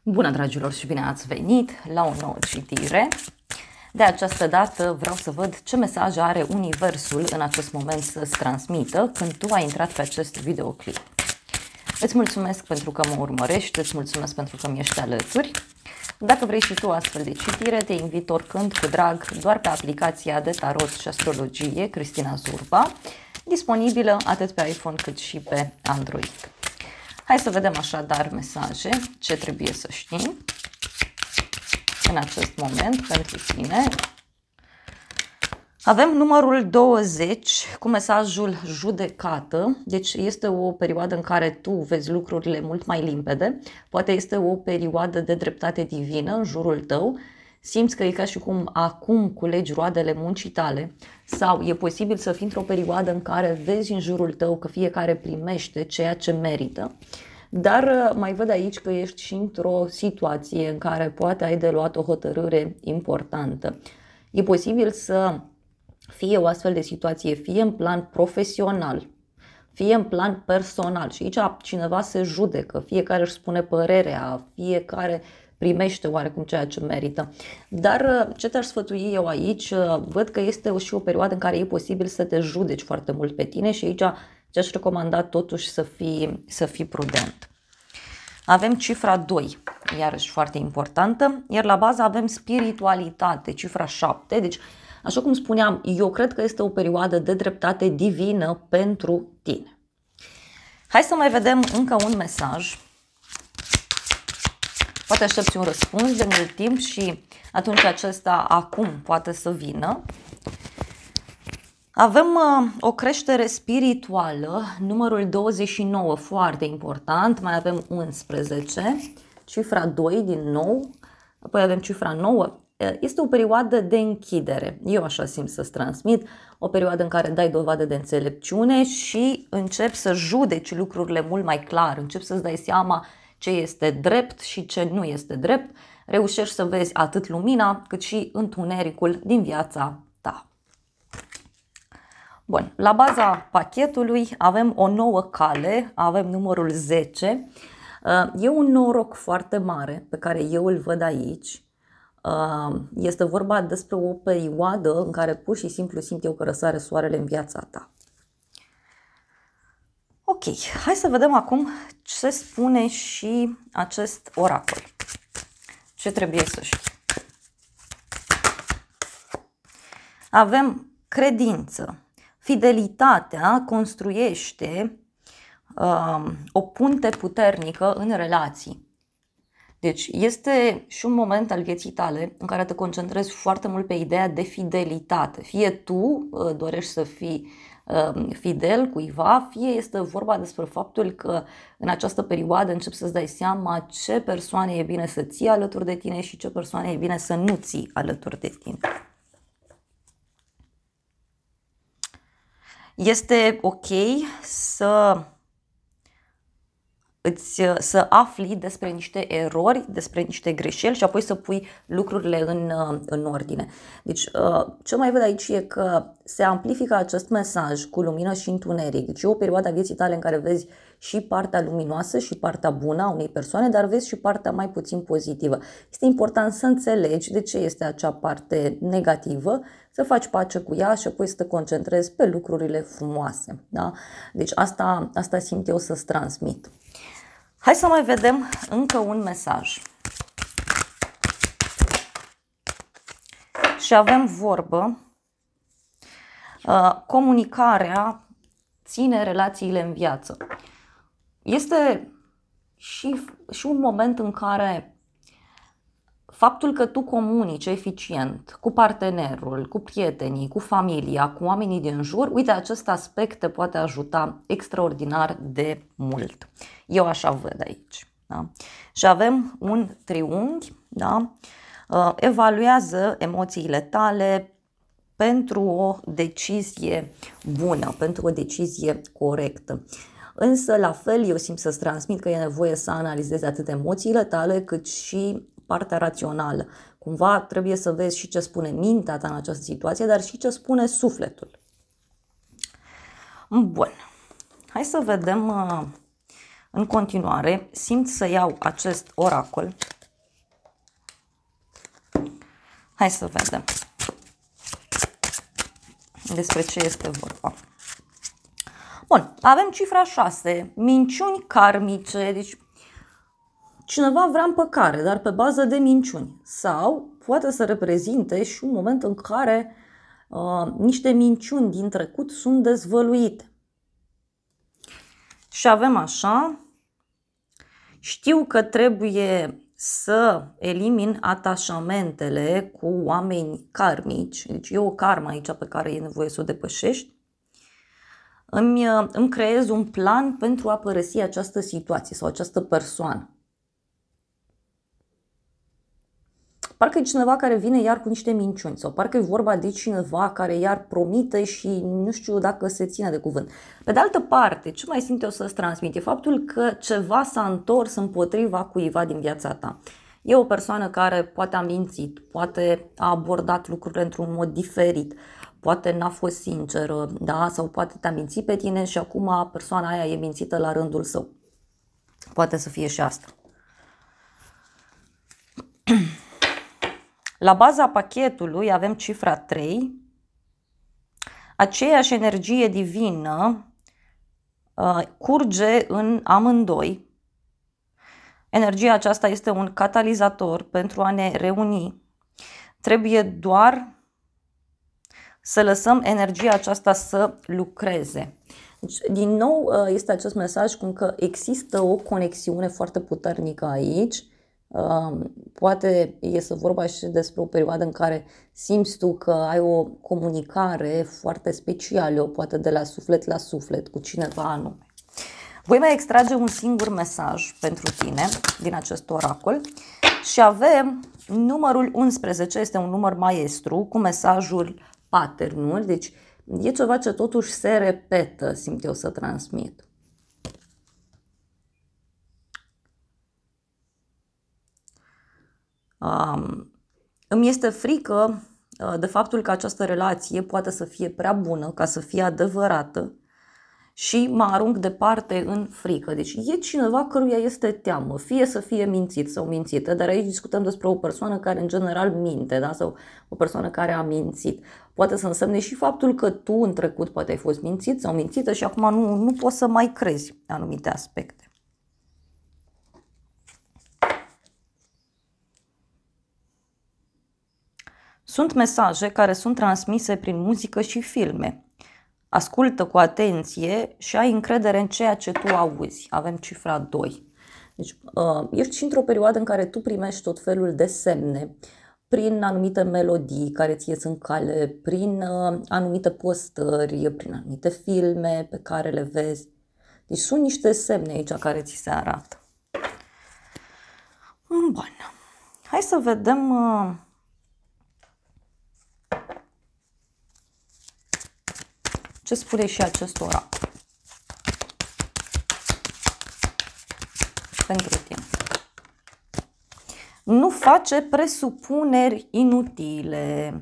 Bună, dragilor, și bine ați venit la o nouă citire. De această dată vreau să văd ce mesaj are Universul în acest moment să-ți transmită când tu ai intrat pe acest videoclip. Îți mulțumesc pentru că mă urmărești, îți mulțumesc pentru că mi ești alături. Dacă vrei și tu astfel de citire, te invit oricând cu drag doar pe aplicația de tarot și astrologie Cristina Zurba, disponibilă atât pe iPhone cât și pe Android. Hai să vedem așadar mesaje, ce trebuie să știi în acest moment pentru tine. Avem numărul 20 cu mesajul judecată, deci este o perioadă în care tu vezi lucrurile mult mai limpede, poate este o perioadă de dreptate divină în jurul tău, simți că e ca și cum acum culegi roadele muncii tale sau e posibil să fii într-o perioadă în care vezi în jurul tău că fiecare primește ceea ce merită. Dar mai văd aici că ești și într-o situație în care poate ai de luat o hotărâre importantă. E posibil să fie o astfel de situație, fie în plan profesional, fie în plan personal. Și aici cineva se judecă, fiecare își spune părerea, fiecare primește oarecum ceea ce merită. Dar ce te-aș sfătui eu aici, văd că este și o perioadă în care e posibil să te judeci foarte mult pe tine și aici ți-aș recomanda totuși să fii prudent. Avem cifra 2, iarăși foarte importantă, iar la bază avem spiritualitate, cifra 7, deci așa cum spuneam, eu cred că este o perioadă de dreptate divină pentru tine. Hai să mai vedem încă un mesaj. Poate aștepți un răspuns de mult timp și atunci acesta acum poate să vină. Avem o creștere spirituală, numărul 29, foarte important, mai avem 11, cifra 2 din nou, apoi avem cifra 9. Este o perioadă de închidere, eu așa simt să-ți transmit, o perioadă în care dai dovadă de înțelepciune și începi să judeci lucrurile mult mai clar, începi să-ți dai seama ce este drept și ce nu este drept, reușești să vezi atât lumina cât și întunericul din viața ta. Bun, la baza pachetului avem o nouă cale, avem numărul 10, e un noroc foarte mare pe care eu îl văd aici. Este vorba despre o perioadă în care pur și simplu simt eu că răsare soarele în viața ta. Ok, hai să vedem acum ce spune și acest oracol. Ce trebuie să știi? Avem credință. Fidelitatea construiește o punte puternică în relații. Deci este și un moment al vieții tale în care te concentrezi foarte mult pe ideea de fidelitate. Fie tu dorești să fii fidel cuiva, fie este vorba despre faptul că în această perioadă începi să-ți dai seama ce persoane e bine să ții alături de tine și ce persoane e bine să nu ții alături de tine. Este ok să afli despre niște erori, despre niște greșeli și apoi să pui lucrurile în ordine. Deci ce mai văd aici e că se amplifică acest mesaj cu lumină și întuneric. Deci e o perioadă a vieții tale în care vezi și partea luminoasă și partea bună a unei persoane, dar vezi și partea mai puțin pozitivă. Este important să înțelegi de ce este acea parte negativă, să faci pace cu ea și apoi să te concentrezi pe lucrurile frumoase. Da? Deci asta simt eu să-ți transmit. Hai să mai vedem încă un mesaj. Și avem vorbă. Comunicarea ține relațiile în viață. Este și un moment în care faptul că tu comunici eficient cu partenerul, cu prietenii, cu familia, cu oamenii din jur, uite, acest aspect te poate ajuta extraordinar de mult. Eu așa văd aici. Da? Și avem un triunghi, da? Evaluează emoțiile tale pentru o decizie bună, pentru o decizie corectă. Însă, la fel, eu simt să-ți transmit că e nevoie să analizezi atât emoțiile tale cât și partea rațională. Cumva trebuie să vezi și ce spune mintea ta în această situație, dar și ce spune sufletul. Bun. Hai să vedem în continuare. Simt să iau acest oracol Hai să vedem despre ce este vorba. Bun, avem cifra 6, minciuni karmice, deci cineva vrea împăcare, dar pe bază de minciuni. Sau poate să reprezinte și un moment în care niște minciuni din trecut sunt dezvăluite. Și avem așa, știu că trebuie să elimin atașamentele cu oameni karmici, deci e o karmă aici pe care e nevoie să o depășești. Îmi creez un plan pentru a părăsi această situație sau această persoană. Parcă e cineva care vine iar cu niște minciuni sau parcă e vorba de cineva care iar promite și nu știu dacă se ține de cuvânt. Pe de altă parte, ce mai simt eu să-ți transmit e faptul că ceva s-a întors împotriva cuiva din viața ta. E o persoană care poate a mințit, poate a abordat lucrurile într-un mod diferit, poate n-a fost sinceră, da? Sau poate te-a mințit pe tine și acum persoana aia e mințită la rândul său. Poate să fie și asta. La baza pachetului avem cifra 3, aceeași energie divină curge în amândoi. Energia aceasta este un catalizator pentru a ne reuni. Trebuie doar să lăsăm energia aceasta să lucreze. Deci, din nou este acest mesaj cum că există o conexiune foarte puternică aici. Poate este vorba și despre o perioadă în care simți tu că ai o comunicare foarte specială, poate de la suflet la suflet cu cineva anume. Voi mai extrage un singur mesaj pentru tine din acest oracol și avem numărul 11, este un număr maestru cu mesajul patternul, deci e ceva ce totuși se repetă, simt eu să transmit. Îmi este frică de faptul că această relație poate să fie prea bună ca să fie adevărată și mă arunc departe în frică. Deci e cineva căruia este teamă, fie să fie mințit sau mințită, dar aici discutăm despre o persoană care în general minte, da? Sau o persoană care a mințit. Poate să însemne și faptul că tu în trecut poate ai fost mințit sau mințită și acum nu poți să mai crezi anumite aspecte. Sunt mesaje care sunt transmise prin muzică și filme. Ascultă cu atenție și ai încredere în ceea ce tu auzi. Avem cifra 2. Deci, ești și într-o perioadă în care tu primești tot felul de semne prin anumite melodii care ți ies în cale, prin anumite postări, prin anumite filme pe care le vezi. Deci sunt niște semne aici care ți se arată. Bun. Hai să vedem ce spune și acest oracol pentru tine. Nu face presupuneri inutile.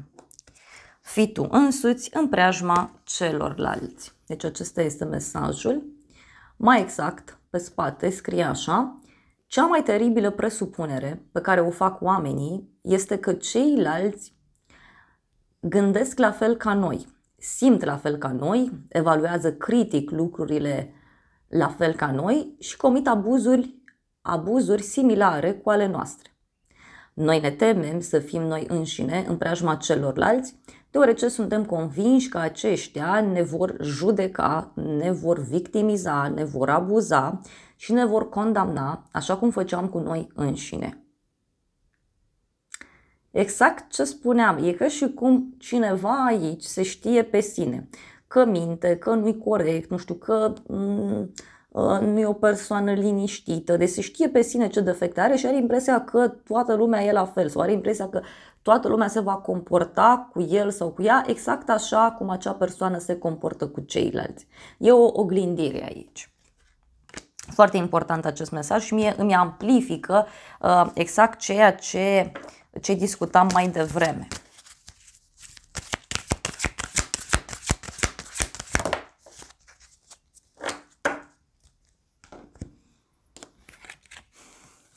Fii tu însuți în preajma celorlalți. Deci acesta este mesajul. Mai exact, pe spate scrie așa: cea mai teribilă presupunere pe care o fac oamenii este că ceilalți gândesc la fel ca noi, simt la fel ca noi, evaluează critic lucrurile la fel ca noi și comit abuzuri similare cu ale noastre. Noi ne temem să fim noi înșine în preajma celorlalți, deoarece suntem convinși că aceștia ne vor judeca, ne vor victimiza, ne vor abuza și ne vor condamna, așa cum făceam cu noi înșine. Exact ce spuneam, e ca și cum cineva aici se știe pe sine, că minte, că nu-i corect, nu știu, că nu e o persoană liniștită, deci se știe pe sine ce defecte are și are impresia că toată lumea e la fel sau are impresia că toată lumea se va comporta cu el sau cu ea exact așa cum acea persoană se comportă cu ceilalți. E o oglindire aici. Foarte important acest mesaj și mie îmi amplifică exact ceea ce discutam mai devreme.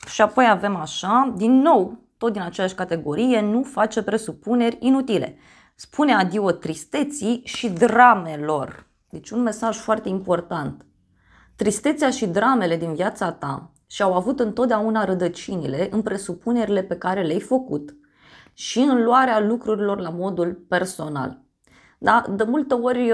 Și apoi avem așa, din nou, tot din aceeași categorie, nu face presupuneri inutile. Spune adio tristeții și dramelor. Deci un mesaj foarte important. Tristețea și dramele din viața ta și-au avut întotdeauna rădăcinile în presupunerile pe care le-ai făcut și în luarea lucrurilor la modul personal. Da? De multe ori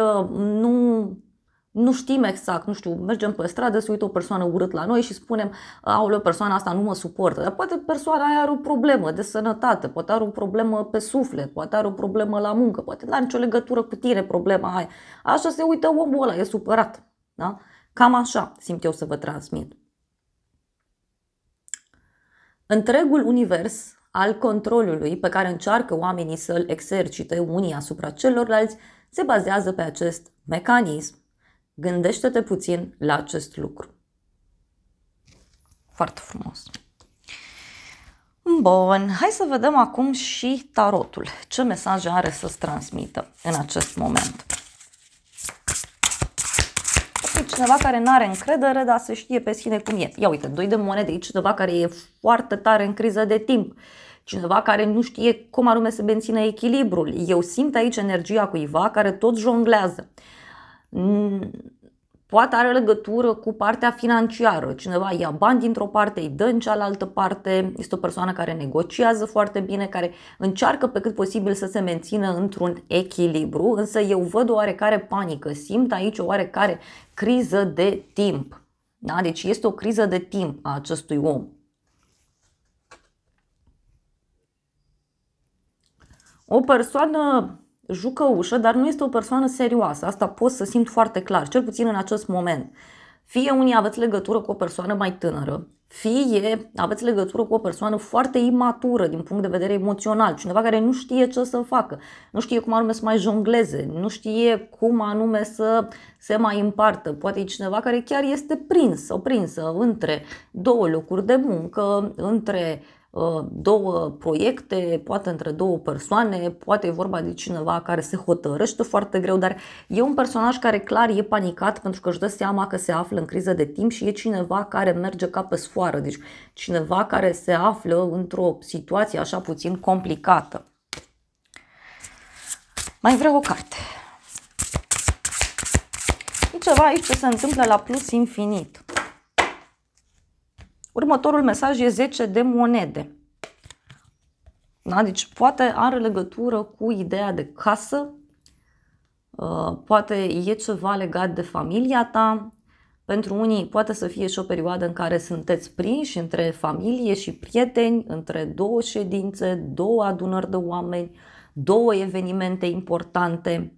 nu știm exact, nu știu, mergem pe stradă, se uită o persoană urât la noi și spunem, aoleu, persoana asta nu mă suportă. Dar poate persoana aia are o problemă de sănătate, poate are o problemă pe suflet, poate are o problemă la muncă, poate nu are nicio legătură cu tine problema aia. Așa se uită omul ăla, e supărat. Da? Cam așa simt eu să vă transmit. Întregul univers al controlului pe care încearcă oamenii să-l exercite unii asupra celorlalți se bazează pe acest mecanism. Gândește-te puțin la acest lucru. Foarte frumos. Bun, hai să vedem acum și tarotul. Ce mesaje are să-ți transmită în acest moment. Cineva care nu are încredere, dar se știe pe sine cum e. Ia uite, 2 de monede aici, cineva care e foarte tare în criză de timp. Cineva care nu știe cum anume să mențină echilibrul. Eu simt aici energia cuiva care tot jonglează. Poate are legătură cu partea financiară. Cineva ia bani dintr-o parte, îi dă în cealaltă parte. Este o persoană care negociază foarte bine, care încearcă pe cât posibil să se mențină într-un echilibru, însă eu văd o oarecare panică. Simt aici o oarecare criză de timp. Da? Deci este o criză de timp a acestui om. O persoană jucăușă, dar nu este o persoană serioasă. Asta pot să simt foarte clar, cel puțin în acest moment. Fie unii aveți legătură cu o persoană mai tânără, fie aveți legătură cu o persoană foarte imatură din punct de vedere emoțional, cineva care nu știe ce să facă, nu știe cum anume să mai jongleze, nu știe cum anume să se mai împartă. Poate e cineva care chiar este prins sau prinsă între 2 locuri de muncă, între 2 proiecte, poate între 2 persoane, poate e vorba de cineva care se hotărăște foarte greu, dar e un personaj care clar e panicat pentru că își dă seama că se află în criză de timp și e cineva care merge ca pe sfoară, deci cineva care se află într-o situație așa puțin complicată. Mai vreau o carte. E ceva aici ce se întâmplă la plus infinit. Următorul mesaj e 10 de monede. Da? Deci poate are legătură cu ideea de casă, poate e ceva legat de familia ta. Pentru unii poate să fie și o perioadă în care sunteți prinși între familie și prieteni, între 2 ședințe, 2 adunări de oameni, 2 evenimente importante.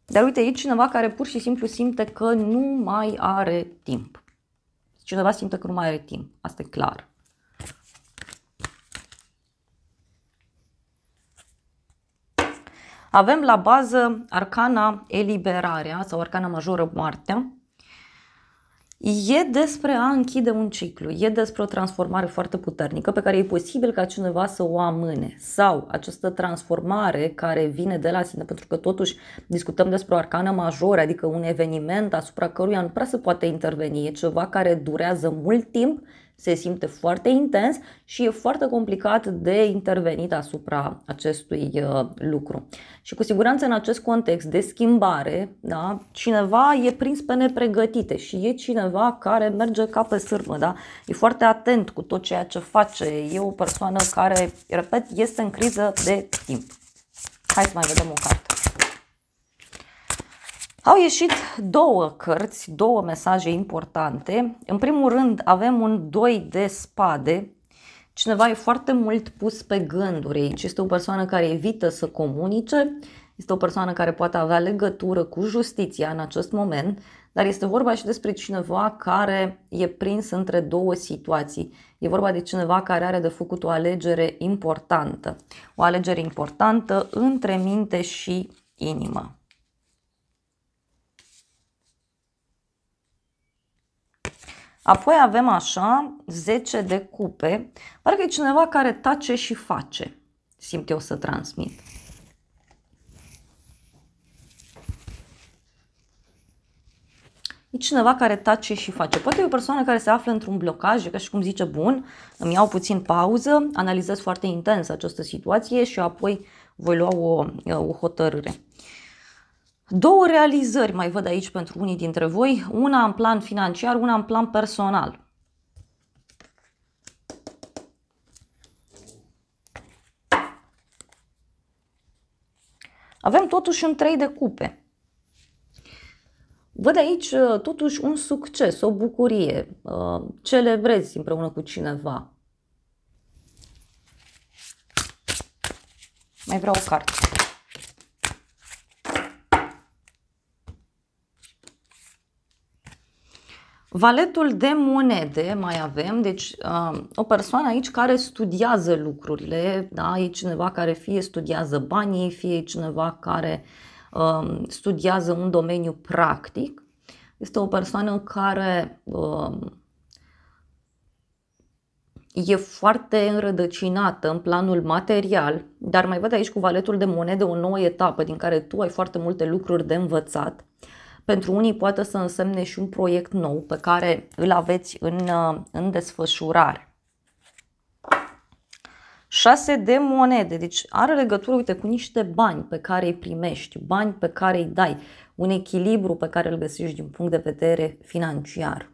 Dar uite, e cineva care pur și simplu simte că nu mai are timp. Cineva simte că nu mai are timp. Asta e clar. Avem la bază arcana eliberarea sau arcana majoră moartea. E despre a închide un ciclu, e despre o transformare foarte puternică pe care e posibil ca cineva să o amâne. Sau această transformare care vine de la sine, pentru că totuși discutăm despre o arcană majoră, adică un eveniment asupra căruia nu prea se poate interveni. E ceva care durează mult timp, se simte foarte intens și e foarte complicat de intervenit asupra acestui lucru. Și cu siguranță în acest context de schimbare, da, cineva e prins pe nepregătite și e cineva care merge ca pe sârmă, da? E foarte atent cu tot ceea ce face, e o persoană care, repet, este în criză de timp. Hai să mai vedem o carte. Au ieșit 2 cărți, 2 mesaje importante. În primul rând avem un 2 de spade. Cineva e foarte mult pus pe gânduri aici. Este o persoană care evită să comunice. Este o persoană care poate avea legătură cu justiția în acest moment. Dar este vorba și despre cineva care e prins între 2 situații. E vorba de cineva care are de făcut o alegere importantă. O alegere importantă între minte și inimă. Apoi avem așa 10 de cupe. Parcă e cineva care tace și face. Simt eu să transmit. E cineva care tace și face. Poate e o persoană care se află într-un blocaj, ca și cum zice, bun, îmi iau puțin pauză, analizez foarte intens această situație și apoi voi lua o hotărâre. Două realizări mai văd aici pentru unii dintre voi, una în plan financiar, una în plan personal. Avem totuși un 3 de cupe. Văd aici totuși un succes, o bucurie, celebrezi împreună cu cineva. Mai vreau o carte. Valetul de monede mai avem, deci o persoană aici care studiază lucrurile, da? E cineva care fie studiază banii, fie cineva care studiază un domeniu practic. Este o persoană care e foarte înrădăcinată în planul material, dar mai văd aici cu valetul de monede o nouă etapă din care tu ai foarte multe lucruri de învățat. Pentru unii poate să însemne și un proiect nou pe care îl aveți în desfășurare. 6 de monede, deci are legătură, uite, cu niște bani pe care îi primești, bani pe care îi dai, un echilibru pe care îl găsești din punct de vedere financiar.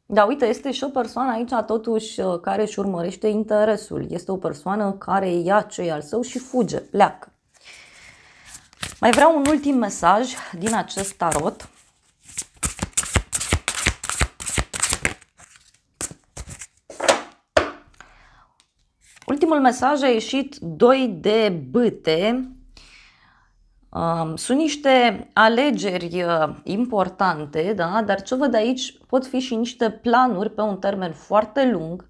Da, uite, este și o persoană aici totuși care își urmărește interesul. Este o persoană care ia ce e al său și fuge, pleacă. Mai vreau un ultim mesaj din acest tarot. Ultimul mesaj a ieșit 2 de bâte. Sunt niște alegeri importante, da? Dar ce văd aici pot fi și niște planuri pe un termen foarte lung.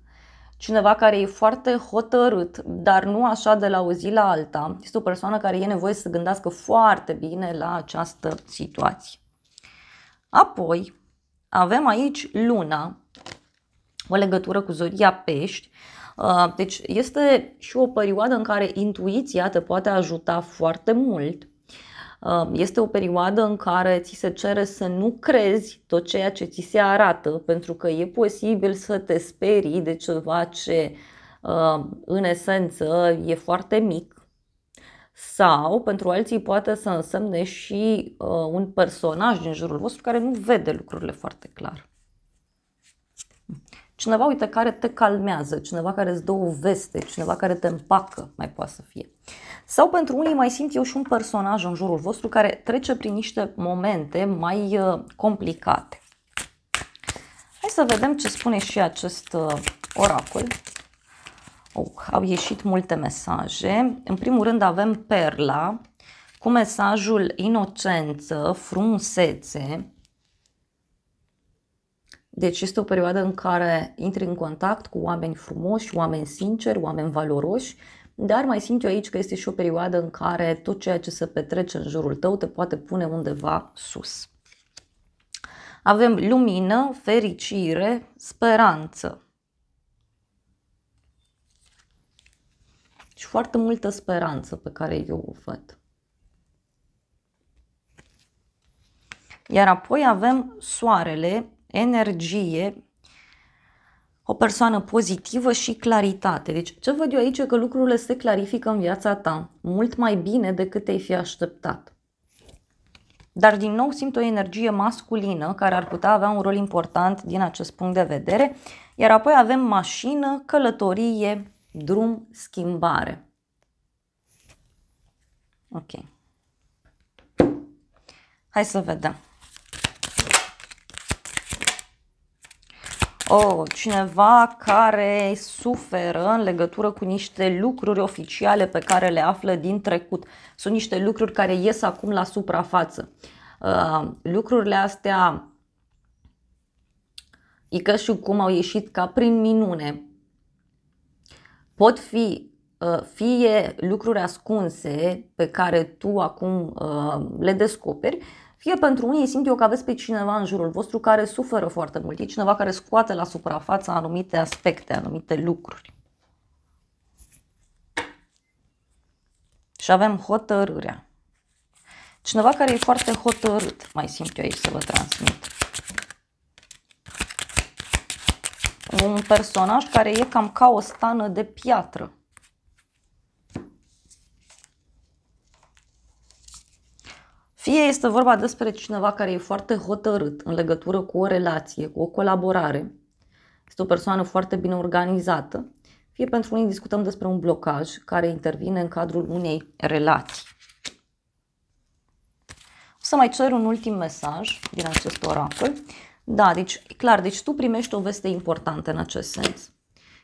Cineva care e foarte hotărât, dar nu așa de la o zi la alta. Este o persoană care e nevoie să se gândească foarte bine la această situație. Apoi avem aici luna, o legătură cu zodia Pești. Deci este și o perioadă în care intuiția te poate ajuta foarte mult. Este o perioadă în care ți se cere să nu crezi tot ceea ce ți se arată, pentru că e posibil să te sperii de ceva ce în esență e foarte mic, sau pentru alții poate să însemne și un personaj din jurul vostru care nu vede lucrurile foarte clar. Cineva, uite, care te calmează, cineva care îți dă o veste, cineva care te împacă, mai poate să fie. Sau pentru unii mai simt eu și un personaj în jurul vostru care trece prin niște momente mai complicate. Hai să vedem ce spune și acest oracol. Au ieșit multe mesaje. În primul rând avem perla cu mesajul inocență, frumusețe. Deci este o perioadă în care intri în contact cu oameni frumoși, oameni sinceri, oameni valoroși, dar mai simt eu aici că este și o perioadă în care tot ceea ce se petrece în jurul tău te poate pune undeva sus. Avem lumină, fericire, speranță. Și foarte multă speranță pe care eu o văd. Iar apoi avem soarele, energie, o persoană pozitivă și claritate. Deci ce văd eu aici e că lucrurile se clarifică în viața ta mult mai bine decât te-ai fi așteptat. Dar din nou simt o energie masculină care ar putea avea un rol important din acest punct de vedere. Iar apoi avem mașină, călătorie, drum, schimbare. Ok. Hai să vedem. Cineva care suferă în legătură cu niște lucruri oficiale pe care le află din trecut. Sunt niște lucruri care ies acum la suprafață. Lucrurile astea e ca și cum au ieșit ca prin minune. Pot fi fie lucruri ascunse pe care tu acum le descoperi, fie pentru unii simt eu că aveți pe cineva în jurul vostru care suferă foarte mult. E cineva care scoate la suprafață anumite aspecte, anumite lucruri. Și avem hotărârea. Cineva care e foarte hotărât, mai simt eu aici să vă transmit. Un personaj care e cam ca o stană de piatră. Fie este vorba despre cineva care e foarte hotărât în legătură cu o relație, cu o colaborare, este o persoană foarte bine organizată, fie pentru unii discutăm despre un blocaj care intervine în cadrul unei relații. O să mai cer un ultim mesaj din acest oracol. Da, deci, clar, deci tu primești o veste importantă în acest sens.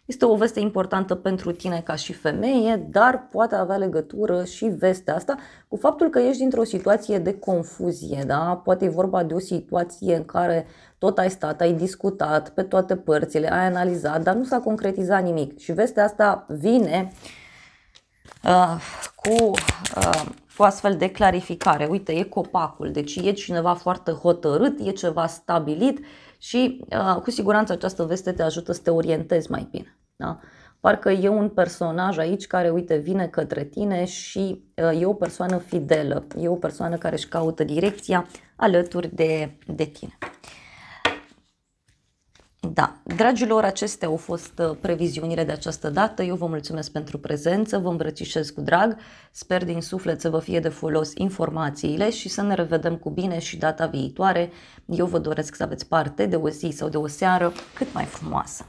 Este o veste importantă pentru tine ca și femeie, dar poate avea legătură și vestea asta cu faptul că ești dintr-o situație de confuzie, da? Poate e vorba de o situație în care tot ai stat, ai discutat pe toate părțile, ai analizat, dar nu s-a concretizat nimic. Și vestea asta vine cu astfel de clarificare. Uite, e copacul, deci e cineva foarte hotărât, e ceva stabilit și cu siguranță această veste te ajută să te orientezi mai bine. Da? Parcă e un personaj aici care, uite, vine către tine și e o persoană fidelă, e o persoană care își caută direcția alături de tine. Da, dragilor, acestea au fost previziunile de această dată. Eu vă mulțumesc pentru prezență, vă îmbrățișez cu drag, sper din suflet să vă fie de folos informațiile și să ne revedem cu bine și data viitoare. Eu vă doresc să aveți parte de o zi sau de o seară cât mai frumoasă.